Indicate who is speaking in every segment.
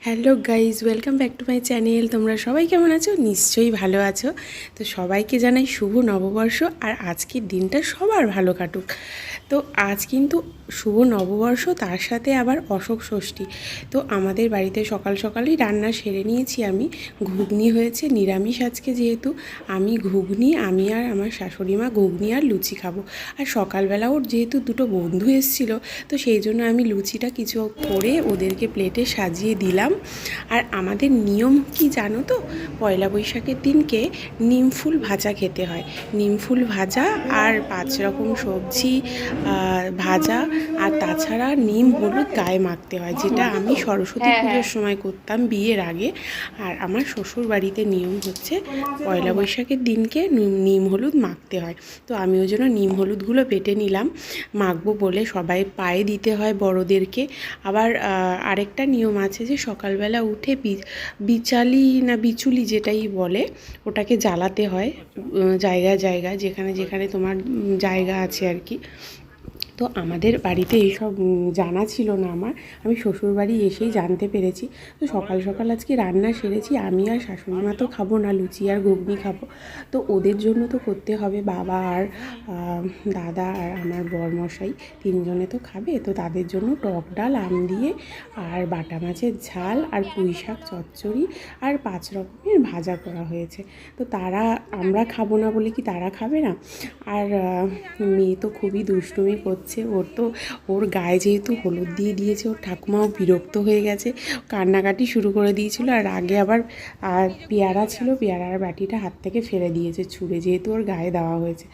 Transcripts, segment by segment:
Speaker 1: Hello guys, welcome back to my channel. তোমরা সবাই কেমন আছো? নিশ্চয়ই ভালো আছো। তো সবাইকে জানাই শুভ নববর্ষ, আর আজকের দিনটা সবার ভালো কাটুক। তো আজ কিন্তু শুভ নববর্ষ, তার সাথে আবার অশোক ষষ্ঠী। তো আমাদের বাড়িতে সকাল সকালই রান্না সেরে নিয়েছি আমি। ঘুগনি হয়েছে, নিরামিষ আজকে যেহেতু। আমি আর আমার শাশুড়ি মা ঘুগনি আর লুচি খাবো। আর সকালবেলা ওর যেহেতু দুটো বন্ধু এসেছিলো, তো সেই জন্য আমি লুচিটা কিছু করে ওদেরকে প্লেটে সাজিয়ে দিলাম। আর আমাদের নিয়ম কি জানো তো? পয়লা বৈশাখের দিনকে নিমফুল ভাজা খেতে হয়। নিমফুল ভাজা আর 5 রকম সবজি ভাজা, আর তাছাড়া নিম হলুদ গায়ে মাখতে হয়, যেটা আমি সরস্বতী পুজোর সময় করতাম বিয়ের আগে। আর আমার শ্বশুর বাড়িতে নিয়ম হচ্ছে পয়লা বৈশাখের দিনকে নিম হলুদ মাখতে হয়। তো আমি ওই জন্য নিম হলুদগুলো বেটে নিলাম মাখবো বলে। সবাই পায়ে দিতে হয় বড়োদেরকে। আবার আরেকটা নিয়ম আছে যে সকালবেলা উঠে বিচালি না বিচুলি যেটাই বলে, ওটাকে জ্বালাতে হয় জায়গায় জায়গায়, যেখানে যেখানে তোমার জায়গা আছে আর কি। তো আমাদের বাড়িতে এইসব জানা ছিল না আমার, আমি শ্বশুরবাড়ি এসেই জানতে পেরেছি। তো সকাল সকাল আজকে রান্না সেরেছি। আমি আর শাশুড়ি মা তো খাবো না, লুচি আর ঘুগনি খাবো। তো ওদের জন্য তো করতে হবে, বাবা আর দাদা আর আমার বরমশাই তিনজনে তো খাবে। তো তাদের জন্য টক ডাল আম দিয়ে আর বাটা মাছের ঝাল আর পুঁই শাক চচ্চড়ি আর 5 রকমের ভাজা করা হয়েছে। তো আমরা খাবো না বলে কি তারা খাবে না? আর মেয়ে তো খুবই দুষ্টুমি করছে। ওর গায়ে যেহেতু হলুদ দিয়ে দিয়েছে, ওর ঠাকুমাও বিরক্ত হয়ে গেছে, কান্নাকাটি শুরু করে দিয়েছিল। আর আগে আবার পেয়ারা ছিল, পেয়ারার বাটিটা হাত থেকে ফেলে দিয়েছে ছুঁড়ে, যেহেতু ওর গায়ে দেওয়া হয়েছে।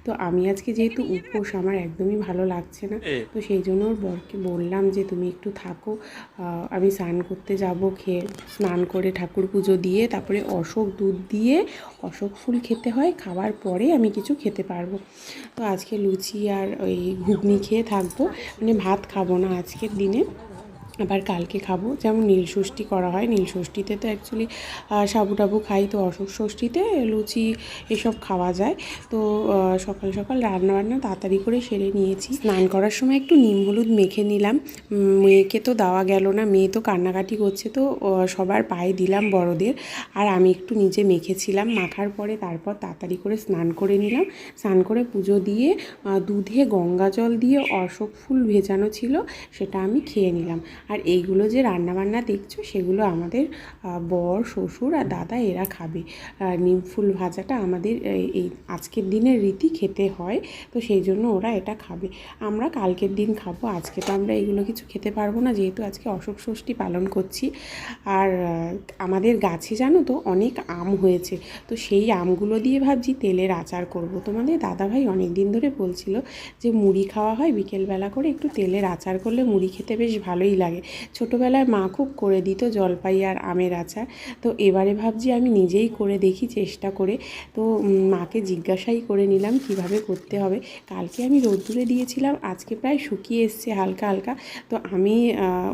Speaker 1: তো আমি আজকে যেহেতু উপোস, আমার একদমই ভালো লাগছে না। তো সেই জন্য ওর বরকে বললাম যে তুমি একটু থাকো, আমি স্নান করতে যাব। স্নান করে ঠাকুর পুজো দিয়ে তারপরে অশোক দুধ দিয়ে অশোক ফুল খেতে হয়, খাওয়ার পরে আমি কিছু খেতে পারবো। তো আজকে লুচি আর ওই ঘুগনি খেয়ে থাকবো, মানে ভাত খাবো না আজকের দিনে। আবার কালকে খাবো, যেমন নীলষষ্ঠী করা হয়। নীলষষ্ঠীতে তো অ্যাকচুয়ালি সাবু টাবু খাই, তো অশোক ষষ্ঠীতে লুচি এসব খাওয়া যায়। তো সকাল সকাল রান্নাবান্না তাড়াতাড়ি করে সেরে নিয়েছি। স্নান করার সময় একটু নিম হলুদ মেখে নিলাম। মেয়েকে তো দেওয়া গেল না, মেয়ে তো কান্নাকাটি করছে, তো সবার পায়ে দিলাম বড়দের। আর আমি একটু নিজে মেখেছিলাম। মাখার পরে তারপর তাড়াতাড়ি করে স্নান করে নিলাম। স্নান করে পুজো দিয়ে দুধে গঙ্গা জল দিয়ে অশোক ফুল ভেজানো ছিল, সেটা আমি খেয়ে নিলাম। আর এইগুলো যে রান্নাবান্না দেখছো, সেগুলো আমাদের বর, শ্বশুর আর দাদা এরা খাবে। নিম ফুল ভাজাটা আমাদের এই আজকের দিনের রীতি, খেতে হয়। তো সেই জন্য ওরা এটা খাবে। আমরা কালকের দিন খাবো, আজকে তো আমরা এগুলো কিছু খেতে পারবো না, যেহেতু আজকে অশোক ষষ্ঠী পালন করছি। আর আমাদের গাছে জানো তো অনেক আম হয়েছে, তো সেই আমগুলো দিয়ে ভাবছি তেলের আচার করব। তোমাদের দাদাভাই অনেক দিন ধরে বলছিল যে মুড়ি খাওয়া হয় বিকেলবেলা করে, একটু তেলের আচার করলে মুড়ি খেতে বেশ ভালোই লাগে। ছোটোবেলায় মা খুব করে দিত জলপাই আর আমের আচার। তো এবারে ভাবছি আমি নিজেই করে দেখি, চেষ্টা করে। তো মাকে জিজ্ঞাসাই করে নিলাম কিভাবে করতে হবে। কালকে আমি রোদ্দুরে দিয়েছিলাম, আজকে প্রায় শুকিয়ে এসছে হালকা হালকা। তো আমি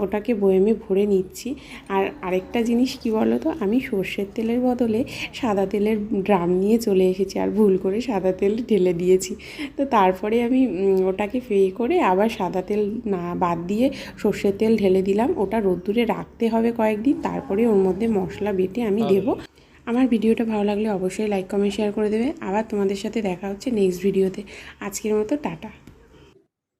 Speaker 1: ওটাকে বয়েমে ভরে নিচ্ছি। আর আরেকটা জিনিস কি বলো তো, আমি সর্ষের তেলের বদলে সাদা তেলের ড্রাম নিয়ে চলে এসেছি, আর ভুল করে সাদা তেল ঢেলে দিয়েছি। তো তারপরে আমি ওটাকে করে আবার সাদা তেল না বাদ দিয়ে সর্ষের তেল ঢেলে দিলাম। ওটা রোদ্দুরে রাখতে হবে কয়েকদিন, তারপরে ওর মধ্যে মশলা বেটে আমি দেবো। আমার ভিডিওটা ভালো লাগলে অবশ্যই লাইক কমেন্ট শেয়ার করে দেবে। আবার তোমাদের সাথে দেখা হচ্ছে নেক্সট ভিডিওতে। আজকের মতো টাটা।